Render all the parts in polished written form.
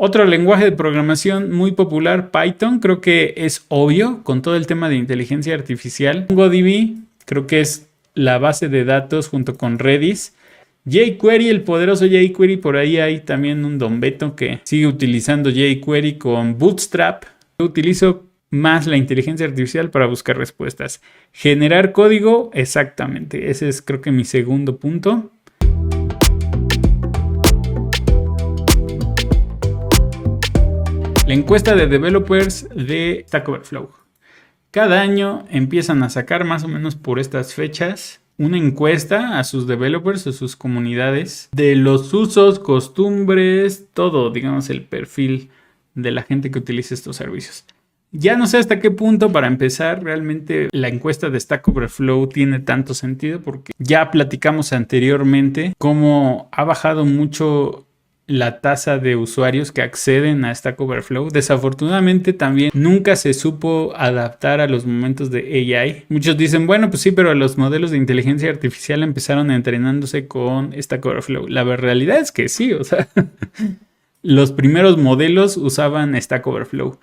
Otro lenguaje de programación muy popular, Python, creo que es obvio con todo el tema de inteligencia artificial. MongoDB, creo que es la base de datos junto con Redis. jQuery, el poderoso jQuery, por ahí hay también un Don Beto que sigue utilizando jQuery con Bootstrap. Yo utilizo más la inteligencia artificial para buscar respuestas. Generar código, exactamente. Ese es creo que mi segundo punto. La encuesta de developers de Stack Overflow. Cada año empiezan a sacar más o menos por estas fechas una encuesta a sus developers, a sus comunidades, de los usos, costumbres, todo, digamos, el perfil de la gente que utiliza estos servicios. Ya no sé hasta qué punto, para empezar, realmente la encuesta de Stack Overflow tiene tanto sentido, porque ya platicamos anteriormente cómo ha bajado mucho la tasa de usuarios que acceden a Stack Overflow. Desafortunadamente también nunca se supo adaptar a los momentos de AI. Muchos dicen, bueno, pues sí, pero los modelos de inteligencia artificial empezaron entrenándose con Stack Overflow. La realidad es que sí, o sea, los primeros modelos usaban Stack Overflow.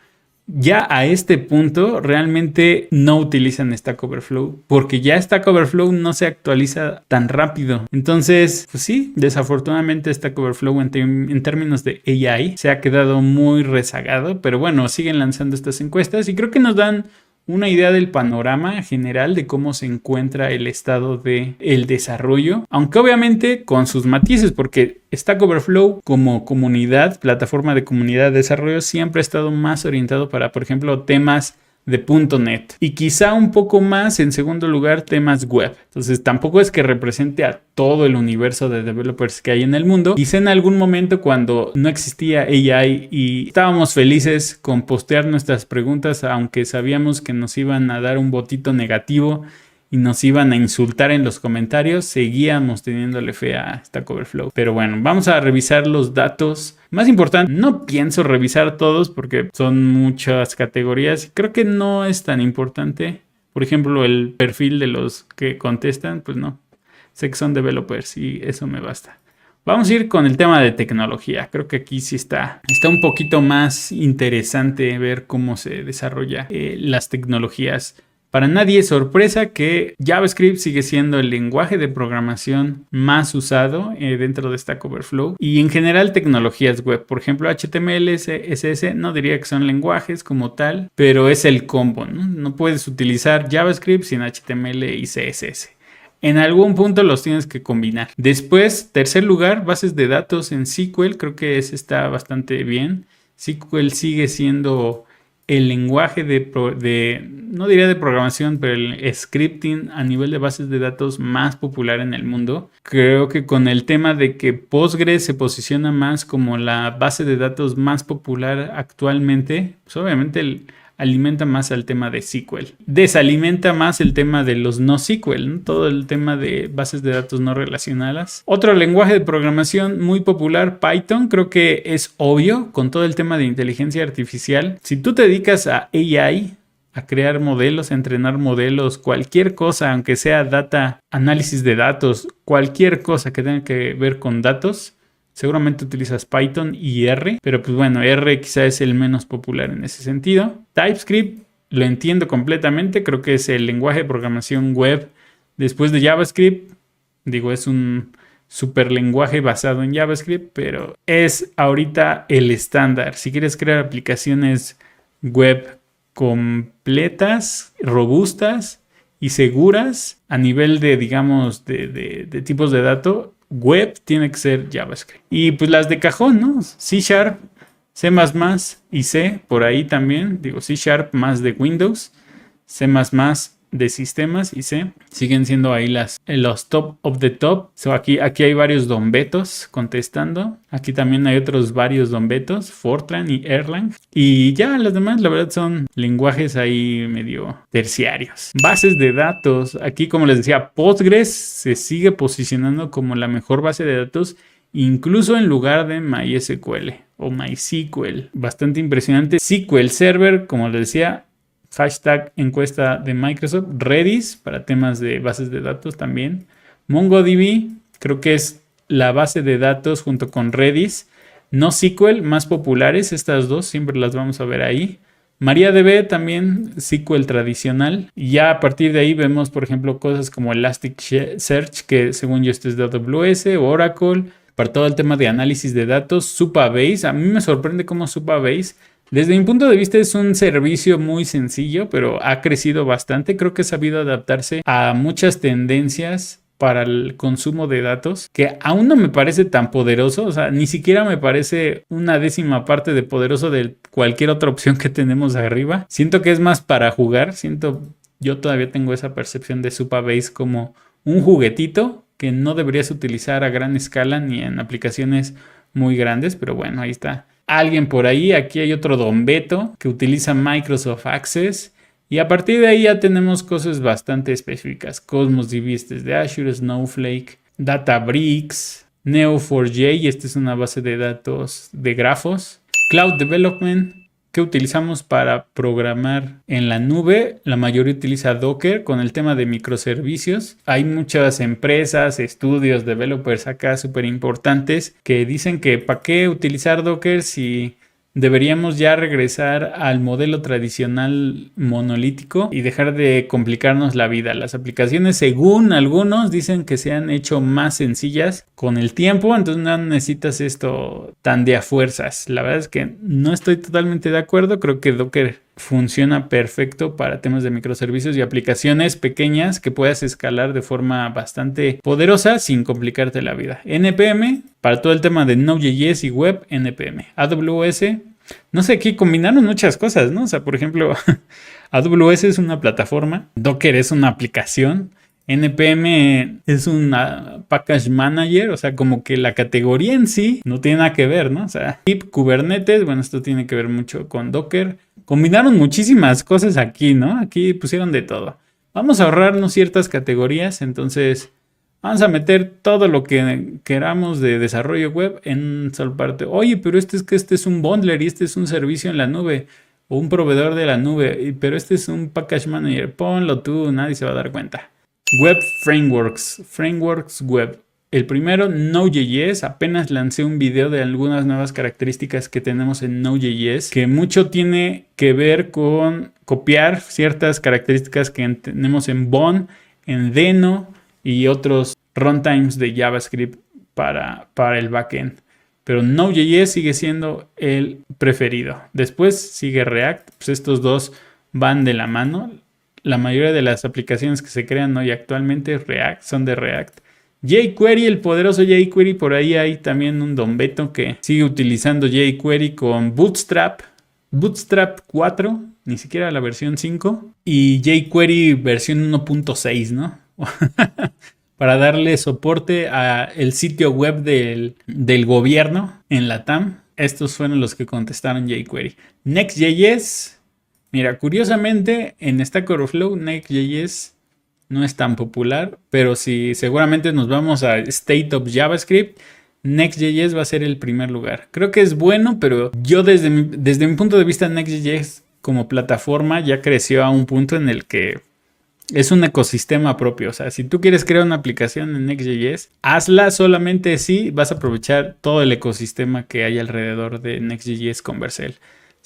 Ya a este punto realmente no utilizan Stack Overflow porque ya Stack Overflow no se actualiza tan rápido. Entonces, pues sí, desafortunadamente Stack Overflow en términos de AI se ha quedado muy rezagado, pero bueno, siguen lanzando estas encuestas y creo que nos dan una idea del panorama general de cómo se encuentra el estado del desarrollo, aunque obviamente con sus matices, porque Stack Overflow como comunidad, plataforma de comunidad de desarrollo, siempre ha estado más orientado para, por ejemplo, temas de .NET y quizá un poco más, en segundo lugar, temas web. Entonces tampoco es que represente a todo el universo de developers que hay en el mundo. Quizá en algún momento, cuando no existía AI y estábamos felices con postear nuestras preguntas, aunque sabíamos que nos iban a dar un botito negativo y nos iban a insultar en los comentarios, seguíamos teniéndole fe a Stack Overflow. Pero bueno, vamos a revisar los datos más importantes. No pienso revisar todos porque son muchas categorías y creo que no es tan importante. Por ejemplo, el perfil de los que contestan, pues no. Sé que son developers y eso me basta. Vamos a ir con el tema de tecnología. Creo que aquí sí está un poquito más interesante ver cómo se desarrolla las tecnologías. Para nadie es sorpresa que JavaScript sigue siendo el lenguaje de programación más usado dentro de Stack Overflow y en general tecnologías web. Por ejemplo, HTML, CSS, no diría que son lenguajes como tal, pero es el combo, ¿no? No puedes utilizar JavaScript sin HTML y CSS. En algún punto los tienes que combinar. Después, tercer lugar, bases de datos en SQL. Creo que ese está bastante bien. SQL sigue siendo el lenguaje no diría de programación, pero el scripting a nivel de bases de datos más popular en el mundo. Creo que con el tema de que Postgres se posiciona más como la base de datos más popular actualmente, pues obviamente alimenta más al tema de SQL. Desalimenta más el tema de los no SQL, ¿no? Todo el tema de bases de datos no relacionadas. Otro lenguaje de programación muy popular, Python, creo que es obvio con todo el tema de inteligencia artificial. Si tú te dedicas a AI, a crear modelos, a entrenar modelos, cualquier cosa, aunque sea data, análisis de datos, cualquier cosa que tenga que ver con datos, seguramente utilizas Python y R, pero pues bueno, R quizá es el menos popular en ese sentido. TypeScript lo entiendo completamente, creo que es el lenguaje de programación web después de JavaScript. Digo, es un super lenguaje basado en JavaScript, pero es ahorita el estándar. Si quieres crear aplicaciones web completas, robustas y seguras a nivel de, digamos, de tipos de datos, web tiene que ser JavaScript. Y pues las de cajón, ¿no? C#, C++ y C, por ahí también. Digo, C# más de Windows, C++ de sistemas y C. Siguen siendo ahí los top of the top. So aquí hay varios Don Betos contestando. Aquí también hay otros varios Don Betos, Fortran y Erlang. Y ya las demás, la verdad, son lenguajes ahí medio terciarios. Bases de datos. Aquí, como les decía, Postgres se sigue posicionando como la mejor base de datos, incluso en lugar de MySQL o MySQL. Bastante impresionante. SQL Server, como les decía, hashtag encuesta de Microsoft. Redis para temas de bases de datos también. MongoDB creo que es la base de datos junto con Redis NoSQL más populares, estas dos siempre las vamos a ver ahí. MariaDB también SQL tradicional. Y ya a partir de ahí vemos, por ejemplo, cosas como Elasticsearch, que según yo esto es de AWS, o Oracle, para todo el tema de análisis de datos. Supabase, a mí me sorprende cómo Supabase, desde mi punto de vista, es un servicio muy sencillo, pero ha crecido bastante. Creo que ha sabido adaptarse a muchas tendencias para el consumo de datos, que aún no me parece tan poderoso, o sea, ni siquiera me parece una décima parte de poderoso de cualquier otra opción que tenemos arriba. Siento que es más para jugar, yo todavía tengo esa percepción de Supabase como un juguetito que no deberías utilizar a gran escala ni en aplicaciones muy grandes, pero bueno, ahí está. Alguien por ahí, aquí hay otro Don Beto que utiliza Microsoft Access. Y a partir de ahí ya tenemos cosas bastante específicas. Cosmos DB, este es de Azure, Snowflake, Databricks, Neo4j, y esta es una base de datos de grafos. Cloud Development, que utilizamos para programar en la nube. La mayoría utiliza Docker con el tema de microservicios. Hay muchas empresas, estudios, developers acá súper importantes que dicen que ¿para qué utilizar Docker si deberíamos ya regresar al modelo tradicional monolítico y dejar de complicarnos la vida? Las aplicaciones, según algunos, dicen que se han hecho más sencillas con el tiempo, entonces no necesitas esto tan de a fuerzas. La verdad es que no estoy totalmente de acuerdo. Creo que Docker funciona perfecto para temas de microservicios y aplicaciones pequeñas que puedas escalar de forma bastante poderosa sin complicarte la vida. NPM, para todo el tema de Node.js y web, NPM. AWS, no sé, aquí combinaron muchas cosas, ¿no? O sea, por ejemplo, AWS es una plataforma, Docker es una aplicación, NPM es un package manager, o sea, como que la categoría en sí no tiene nada que ver, ¿no? O sea, Kubernetes, bueno, esto tiene que ver mucho con Docker. Combinaron muchísimas cosas aquí, ¿no? Aquí pusieron de todo. Vamos a ahorrarnos ciertas categorías, entonces vamos a meter todo lo que queramos de desarrollo web en solo parte. Oye, pero este es un bundler y este es un servicio en la nube o un proveedor de la nube, pero este es un package manager. Ponlo tú, nadie se va a dar cuenta. Web frameworks web. El primero, Node.js. Apenas lancé un video de algunas nuevas características que tenemos en Node.js, que mucho tiene que ver con copiar ciertas características que tenemos en Bone, en Deno y otros runtimes de JavaScript para el backend. Pero Node.js sigue siendo el preferido. Después sigue React. Pues estos dos van de la mano. La mayoría de las aplicaciones que se crean hoy actualmente son de React. jQuery, el poderoso jQuery, por ahí hay también un Don Beto que sigue utilizando jQuery con Bootstrap 4, ni siquiera la versión 5, y jQuery versión 1.6, ¿no? Para darle soporte al sitio web del gobierno en la TAM. Estos fueron los que contestaron jQuery. Next.js. Mira, curiosamente en Stack Overflow Next.js no es tan popular, pero si seguramente nos vamos a State of JavaScript, Next.js va a ser el primer lugar. Creo que es bueno, pero yo desde mi punto de vista Next.js como plataforma ya creció a un punto en el que es un ecosistema propio. O sea, si tú quieres crear una aplicación en Next.js, hazla solamente si vas a aprovechar todo el ecosistema que hay alrededor de Next.js con Vercel.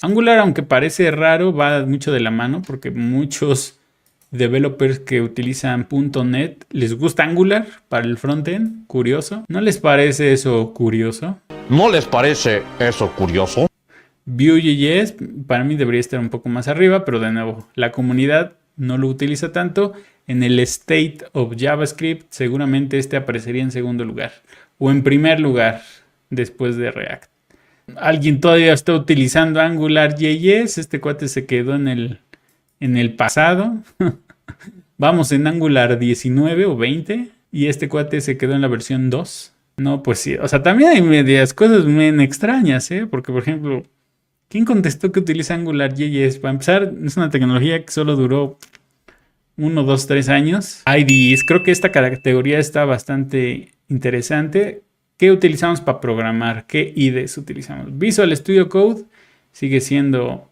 Angular, aunque parece raro, va mucho de la mano porque muchos developers que utilizan .NET les gusta Angular para el frontend. Curioso. ¿No les parece eso curioso? ¿No les parece eso curioso? Vue.js para mí debería estar un poco más arriba, pero de nuevo, la comunidad no lo utiliza tanto. En el State of JavaScript seguramente este aparecería en segundo lugar o en primer lugar después de React. Alguien todavía está utilizando AngularJS. Este cuate se quedó en el pasado. Vamos en Angular 19 o 20 y este cuate se quedó en la versión 2. No, pues sí. O sea, también hay medias cosas bien extrañas, ¿eh? Porque, por ejemplo, ¿quién contestó que utiliza AngularJS? Para empezar, es una tecnología que solo duró 1, 2, 3 años. IDEs. Creo que esta categoría está bastante interesante. ¿Qué utilizamos para programar? ¿Qué IDEs utilizamos? Visual Studio Code sigue siendo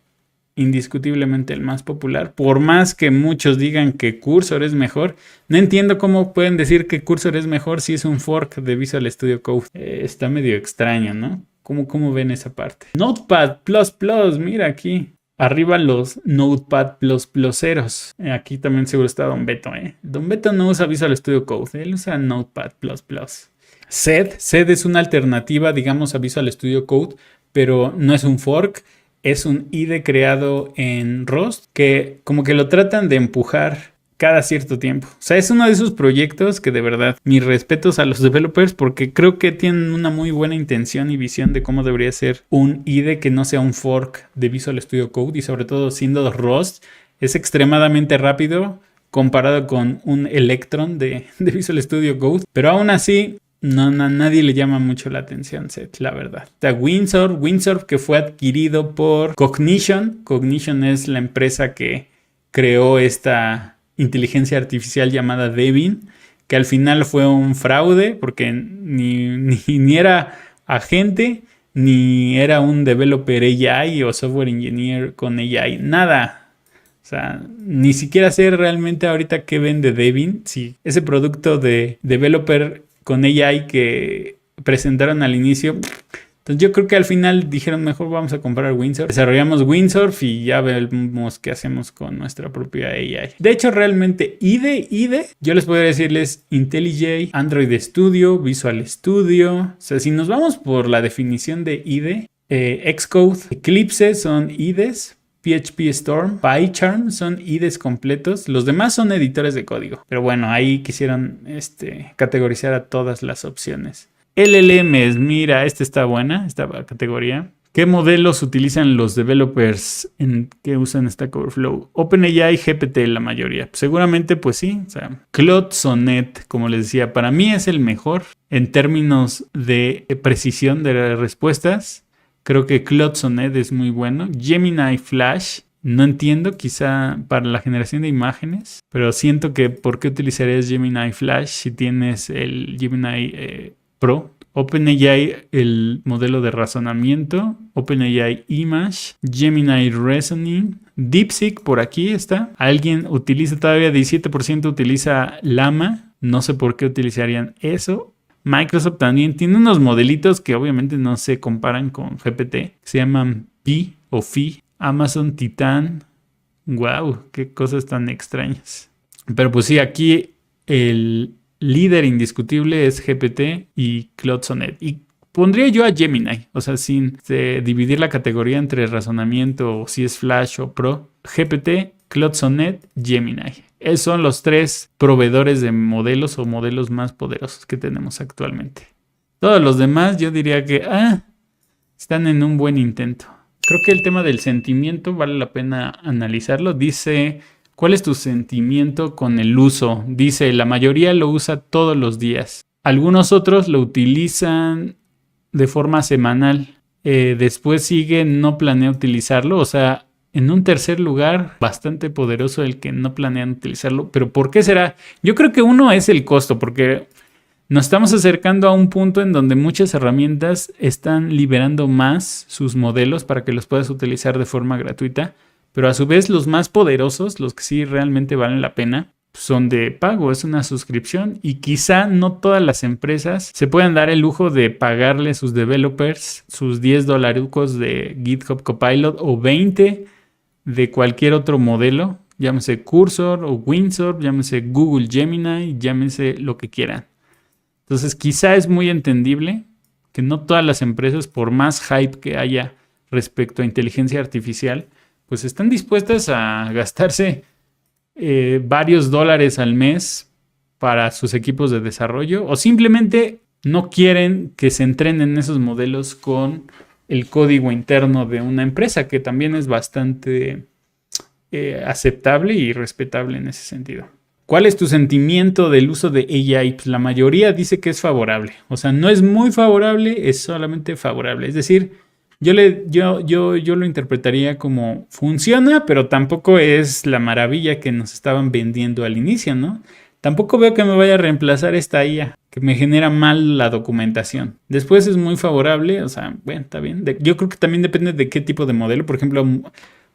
indiscutiblemente el más popular. Por más que muchos digan que Cursor es mejor, no entiendo cómo pueden decir que Cursor es mejor si es un fork de Visual Studio Code. Está medio extraño, ¿no? ¿Cómo ven esa parte? Notepad++, mira aquí. Arriba los Notepad++. Aquí también seguro está Don Beto, ¿eh? Don Beto no usa Visual Studio Code, él usa Notepad++. Sed es una alternativa, digamos, a Visual Studio Code, pero no es un fork, es un IDE creado en Rust que como que lo tratan de empujar cada cierto tiempo. O sea, es uno de esos proyectos que de verdad, mis respetos a los developers porque creo que tienen una muy buena intención y visión de cómo debería ser un IDE que no sea un fork de Visual Studio Code y sobre todo siendo Rust, es extremadamente rápido comparado con un Electron de Visual Studio Code, pero aún así nadie le llama mucho la atención, Seth, la verdad. Está Windsurf que fue adquirido por Cognition. Cognition es la empresa que creó esta inteligencia artificial llamada Devin, que al final fue un fraude porque ni era agente, ni era un developer AI o software engineer con AI, nada. O sea, ni siquiera sé realmente ahorita qué vende Devin, si ese producto de developer con AI que presentaron al inicio. Entonces yo creo que al final dijeron mejor vamos a comprar Windsurf. Desarrollamos Windsurf y ya vemos qué hacemos con nuestra propia AI. De hecho realmente IDE, yo les podría decirles IntelliJ, Android Studio, Visual Studio. O sea, si nos vamos por la definición de IDE, Xcode, Eclipse son IDEs. PHP Storm, PyCharm son IDEs completos. Los demás son editores de código. Pero bueno, ahí quisieron categorizar a todas las opciones. LLMs, mira, esta está buena, esta categoría. ¿Qué modelos utilizan los developers que usan Stack Overflow? OpenAI, GPT, la mayoría. Seguramente, pues sí. O sea, Claude Sonnet, como les decía, para mí es el mejor en términos de precisión de respuestas. Creo que Claude Sonnet es muy bueno. Gemini Flash, no entiendo, quizá para la generación de imágenes, pero siento que ¿por qué utilizarías Gemini Flash si tienes el Gemini Pro? OpenAI, el modelo de razonamiento. OpenAI Image. Gemini Reasoning. DeepSeek, por aquí está. Alguien utiliza todavía, 17% utiliza Llama. No sé por qué utilizarían eso. Microsoft también tiene unos modelitos que obviamente no se comparan con GPT. Se llaman Pi o Phi. Amazon Titan. Wow, qué cosas tan extrañas. Pero pues sí, aquí el líder indiscutible es GPT y Claude Sonnet. Y pondría yo a Gemini, o sea, sin dividir la categoría entre razonamiento o si es Flash o Pro. GPT, Claude Sonnet, Gemini. Esos son los tres proveedores de modelos o modelos más poderosos que tenemos actualmente. Todos los demás yo diría que están en un buen intento. Creo que el tema del sentimiento vale la pena analizarlo. Dice, ¿cuál es tu sentimiento con el uso? Dice, la mayoría lo usa todos los días. Algunos otros lo utilizan de forma semanal. Después sigue, no planea utilizarlo. O sea, en un tercer lugar, bastante poderoso el que no planean utilizarlo. ¿Pero por qué será? Yo creo que uno es el costo, porque nos estamos acercando a un punto en donde muchas herramientas están liberando más sus modelos para que los puedas utilizar de forma gratuita. Pero a su vez los más poderosos, los que sí realmente valen la pena, son de pago, es una suscripción y quizá no todas las empresas se puedan dar el lujo de pagarle a sus developers sus $10 de GitHub Copilot o 20 de cualquier otro modelo, llámese Cursor o Windsurf, llámese Google Gemini, llámese lo que quieran. Entonces quizá es muy entendible que no todas las empresas, por más hype que haya respecto a inteligencia artificial, pues están dispuestas a gastarse varios dólares al mes para sus equipos de desarrollo o simplemente no quieren que se entrenen esos modelos con el código interno de una empresa, que también es bastante aceptable y respetable en ese sentido. ¿Cuál es tu sentimiento del uso de AI? Pues la mayoría dice que es favorable. O sea, no es muy favorable, es solamente favorable. Es decir, yo lo interpretaría como funciona, pero tampoco es la maravilla que nos estaban vendiendo al inicio, ¿no? Tampoco veo que me vaya a reemplazar esta IA, que me genera mal la documentación. Después es muy favorable, o sea, bueno, está bien. Yo creo que también depende de qué tipo de modelo. Por ejemplo,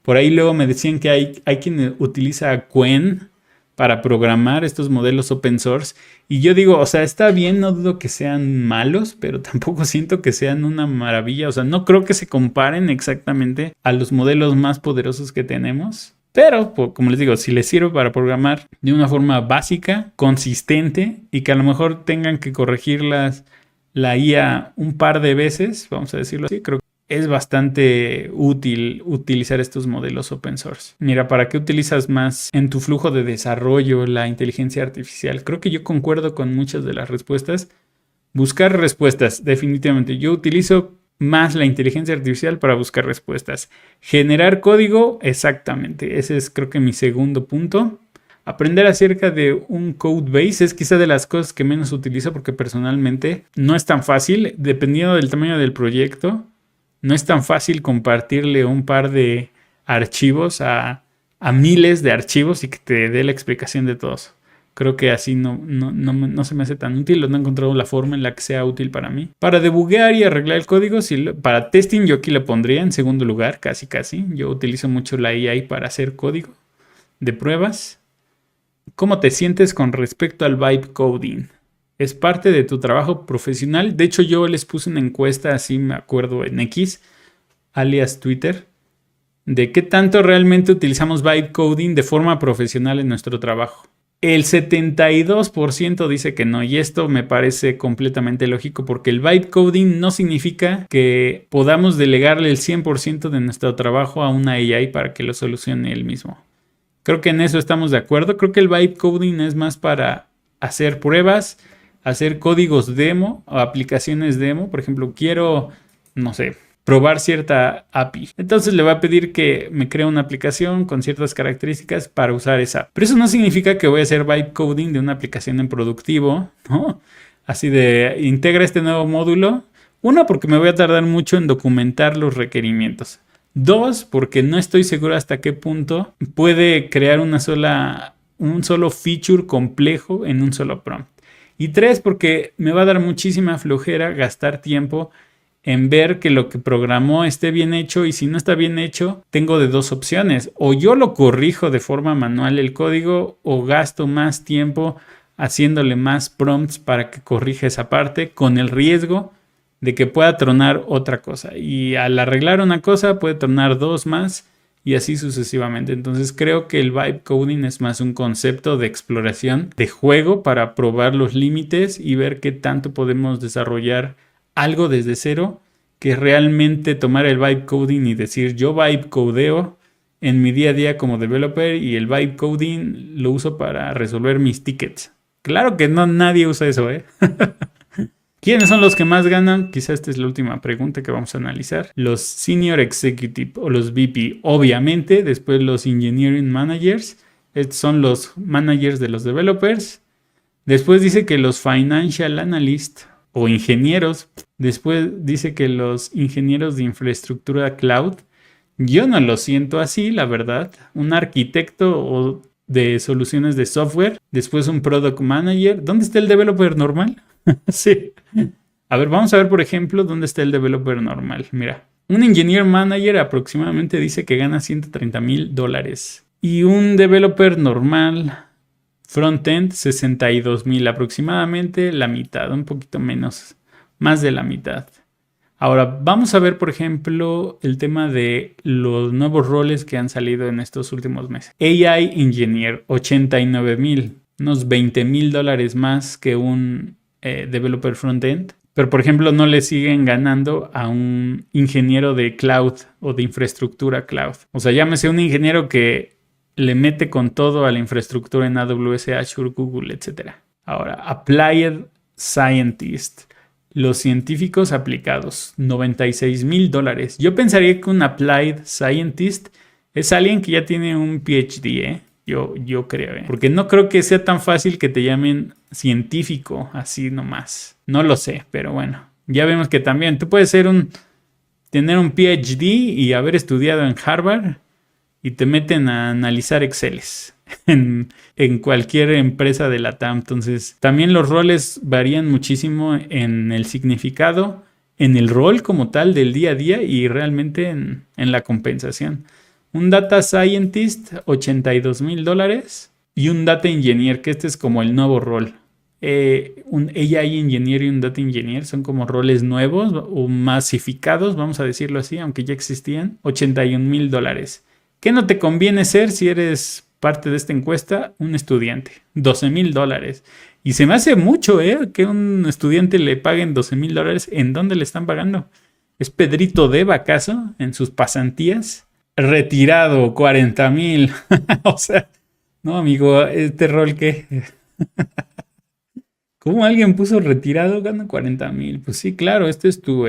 por ahí luego me decían que hay quien utiliza Qwen para programar estos modelos open source. Y yo digo, o sea, está bien, no dudo que sean malos, pero tampoco siento que sean una maravilla. O sea, no creo que se comparen exactamente a los modelos más poderosos que tenemos. Pero, como les digo, si les sirve para programar de una forma básica, consistente, y que a lo mejor tengan que corregir la IA un par de veces, vamos a decirlo así, creo que es bastante útil utilizar estos modelos open source. Mira, ¿para qué utilizas más en tu flujo de desarrollo la inteligencia artificial? Creo que yo concuerdo con muchas de las respuestas. Buscar respuestas, definitivamente. Yo utilizo más la inteligencia artificial para buscar respuestas. Generar código, exactamente. Ese es, creo que, mi segundo punto. Aprender acerca de un code base es quizá de las cosas que menos utilizo porque personalmente no es tan fácil, dependiendo del tamaño del proyecto. No es tan fácil compartirle un par de archivos a miles de archivos y que te dé la explicación de todos. Creo que así no se me hace tan útil, no he encontrado la forma en la que sea útil para mí. Para debuguear y arreglar el código, para testing yo aquí le pondría en segundo lugar, casi. Yo utilizo mucho la AI para hacer código de pruebas. ¿Cómo te sientes con respecto al vibe coding? ¿Es parte de tu trabajo profesional? De hecho, yo les puse una encuesta, así me acuerdo, en X, alias Twitter, de qué tanto realmente utilizamos vibe coding de forma profesional en nuestro trabajo. El 72% dice que no, y esto me parece completamente lógico porque el vibe coding no significa que podamos delegarle el 100% de nuestro trabajo a una AI para que lo solucione él mismo. Creo que en eso estamos de acuerdo. Creo que el vibe coding es más para hacer pruebas, hacer códigos demo o aplicaciones demo. Por ejemplo, quiero, no sé, probar cierta API. Entonces le voy a pedir que me cree una aplicación con ciertas características para usar esa. Pero eso no significa que voy a hacer vibe coding de una aplicación en productivo, ¿no? Así de, integra este nuevo módulo. Uno, porque me voy a tardar mucho en documentar los requerimientos. Dos, porque no estoy seguro hasta qué punto puede crear un solo feature complejo en un solo prompt. Y tres, porque me va a dar muchísima flojera gastar tiempo en ver que lo que programó esté bien hecho, y si no está bien hecho, tengo de dos opciones. O yo lo corrijo de forma manual el código, o gasto más tiempo haciéndole más prompts para que corrija esa parte, con el riesgo de que pueda tronar otra cosa. Y al arreglar una cosa puede tronar dos más, y así sucesivamente. Entonces creo que el vibe coding es más un concepto de exploración de juego para probar los límites y ver qué tanto podemos desarrollar algo desde cero, que realmente tomar el vibe coding y decir yo vibe codeo en mi día a día como developer, y el vibe coding lo uso para resolver mis tickets. Claro que no, nadie usa eso, ¿eh? ¿Quiénes son los que más ganan? Quizá esta es la última pregunta que vamos a analizar. Los Senior Executive o los VP, obviamente. Después los Engineering Managers. Estos son los managers de los developers. Después dice que los Financial Analysts o ingenieros. Después dice que los ingenieros de infraestructura cloud. Yo no lo siento así, la verdad. Un arquitecto o de soluciones de software. Después un product manager. ¿Dónde está el developer normal? Sí. A ver, vamos a ver, por ejemplo, dónde está el developer normal. Mira, un engineer manager aproximadamente dice que gana $130,000. Y un developer normal frontend, 62,000, aproximadamente la mitad, un poquito menos, más de la mitad. Ahora, vamos a ver, por ejemplo, el tema de los nuevos roles que han salido en estos últimos meses. AI Engineer, 89,000, unos $20,000 más que un developer frontend. Pero, por ejemplo, no le siguen ganando a un ingeniero de cloud o de infraestructura cloud. O sea, llámese un ingeniero que le mete con todo a la infraestructura en AWS, Azure, Google, etc. Ahora, Applied Scientist. Los científicos aplicados, $96,000. Yo pensaría que un Applied Scientist es alguien que ya tiene un PhD, ¿eh? Yo creo, ¿eh? Porque no creo que sea tan fácil que te llamen científico así nomás. No lo sé, pero bueno. Ya vemos que también tú puedes tener un PhD y haber estudiado en Harvard y te meten a analizar Exceles en cualquier empresa de la TAM. Entonces, también los roles varían muchísimo en el significado, en el rol como tal del día a día y realmente en la compensación. Un Data Scientist, $82,000. y un Data Engineer, que este es como el nuevo rol. Un AI Engineer y un Data Engineer son como roles nuevos o masificados, vamos a decirlo así, aunque ya existían. $81,000. ¿Qué no te conviene ser si eres parte de esta encuesta? Un estudiante. $12,000. Y se me hace mucho, que un estudiante le paguen $12,000. ¿En dónde le están pagando? ¿Es Pedrito Deva acaso en sus pasantías? Retirado, 40,000. O sea, no, amigo, este rol que... ¿Cómo alguien puso retirado gana 40,000? Pues sí, claro, este es tu,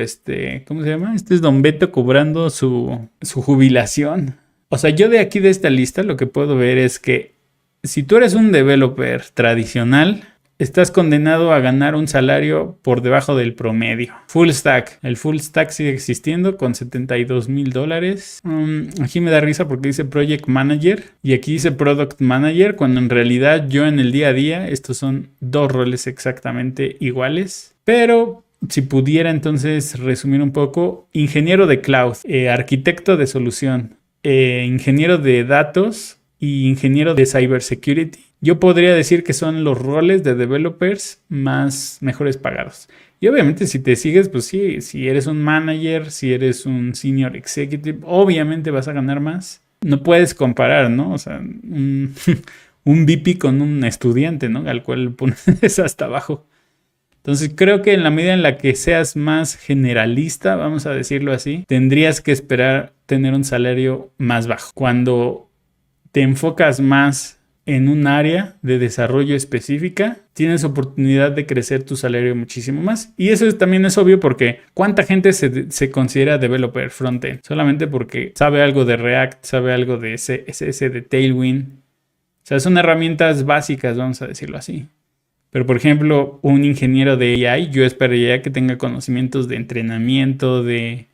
¿cómo se llama? Este es Don Beto cobrando su jubilación. O sea, yo de aquí de esta lista lo que puedo ver es que si tú eres un developer tradicional, estás condenado a ganar un salario por debajo del promedio. Full stack. El full stack sigue existiendo con $72,000. Aquí me da risa porque dice Project Manager y aquí dice Product Manager, cuando en realidad yo en el día a día estos son dos roles exactamente iguales. Pero si pudiera entonces resumir un poco, ingeniero de cloud, arquitecto de solución, ingeniero de datos y ingeniero de cybersecurity. Yo podría decir que son los roles de developers mejores pagados. Y obviamente si te sigues, pues sí, si eres un manager, si eres un senior executive, obviamente vas a ganar más. No puedes comparar, ¿no? O sea, un VP con un estudiante, ¿no? Al cual pones hasta abajo. Entonces creo que en la medida en la que seas más generalista, vamos a decirlo así, tendrías que esperar tener un salario más bajo. Cuando te enfocas más en un área de desarrollo específica, tienes oportunidad de crecer tu salario muchísimo más. Y eso también es obvio porque ¿cuánta gente se considera developer frontend? Solamente porque sabe algo de React, sabe algo de CSS, de Tailwind. O sea, son herramientas básicas, vamos a decirlo así. Pero, por ejemplo, un ingeniero de AI, yo esperaría que tenga conocimientos de entrenamiento, de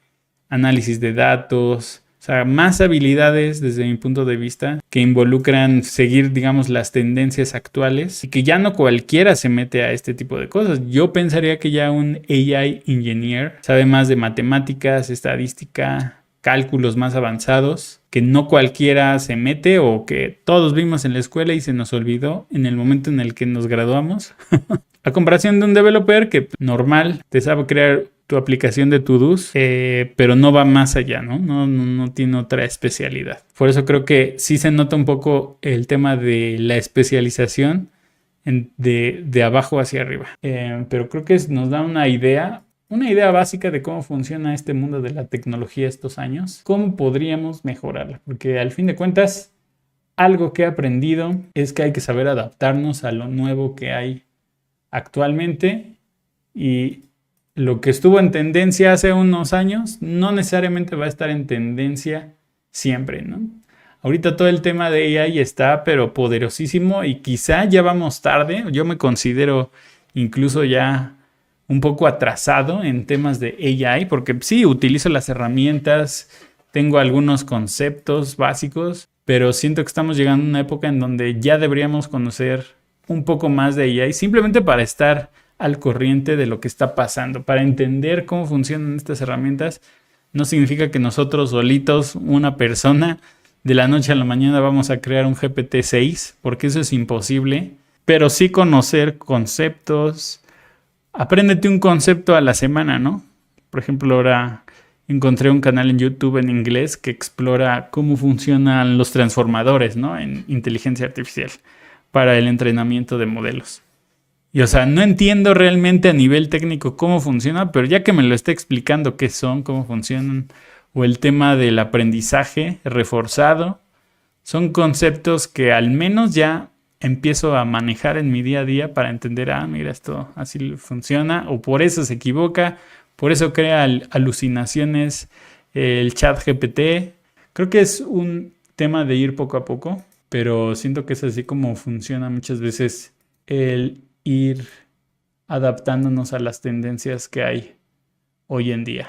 análisis de datos, o sea, más habilidades desde mi punto de vista que involucran seguir, digamos, las tendencias actuales y que ya no cualquiera se mete a este tipo de cosas. Yo pensaría que ya un AI engineer sabe más de matemáticas, estadística, cálculos más avanzados, que no cualquiera se mete o que todos vimos en la escuela y se nos olvidó en el momento en el que nos graduamos. A comparación de un developer que normal te sabe crear tu aplicación de to-dos, pero no va más allá, ¿no? No tiene otra especialidad. Por eso creo que sí se nota un poco el tema de la especialización de abajo hacia arriba. Pero creo que nos da una idea básica de cómo funciona este mundo de la tecnología estos años. ¿Cómo podríamos mejorarla? Porque al fin de cuentas, algo que he aprendido es que hay que saber adaptarnos a lo nuevo que hay actualmente, y lo que estuvo en tendencia hace unos años no necesariamente va a estar en tendencia siempre, ¿no? Ahorita todo el tema de AI está pero poderosísimo y quizá ya vamos tarde. Yo me considero incluso ya un poco atrasado en temas de AI porque sí, utilizo las herramientas, tengo algunos conceptos básicos, pero siento que estamos llegando a una época en donde ya deberíamos conocer un poco más de AI simplemente para estar al corriente de lo que está pasando, para entender cómo funcionan estas herramientas. No significa que nosotros solitos, una persona, de la noche a la mañana vamos a crear un GPT-6, porque eso es imposible, pero sí conocer conceptos. Apréndete un concepto a la semana, ¿no? Por ejemplo, ahora encontré un canal en YouTube en inglés que explora cómo funcionan los transformadores, ¿no? En inteligencia artificial para el entrenamiento de modelos. Y o sea, no entiendo realmente a nivel técnico cómo funciona, pero ya que me lo está explicando qué son, cómo funcionan, o el tema del aprendizaje reforzado, son conceptos que al menos ya empiezo a manejar en mi día a día para entender, mira, esto así funciona, o por eso se equivoca, por eso crea alucinaciones el ChatGPT. Creo que es un tema de ir poco a poco, pero siento que es así como funciona muchas veces el ir adaptándonos a las tendencias que hay hoy en día.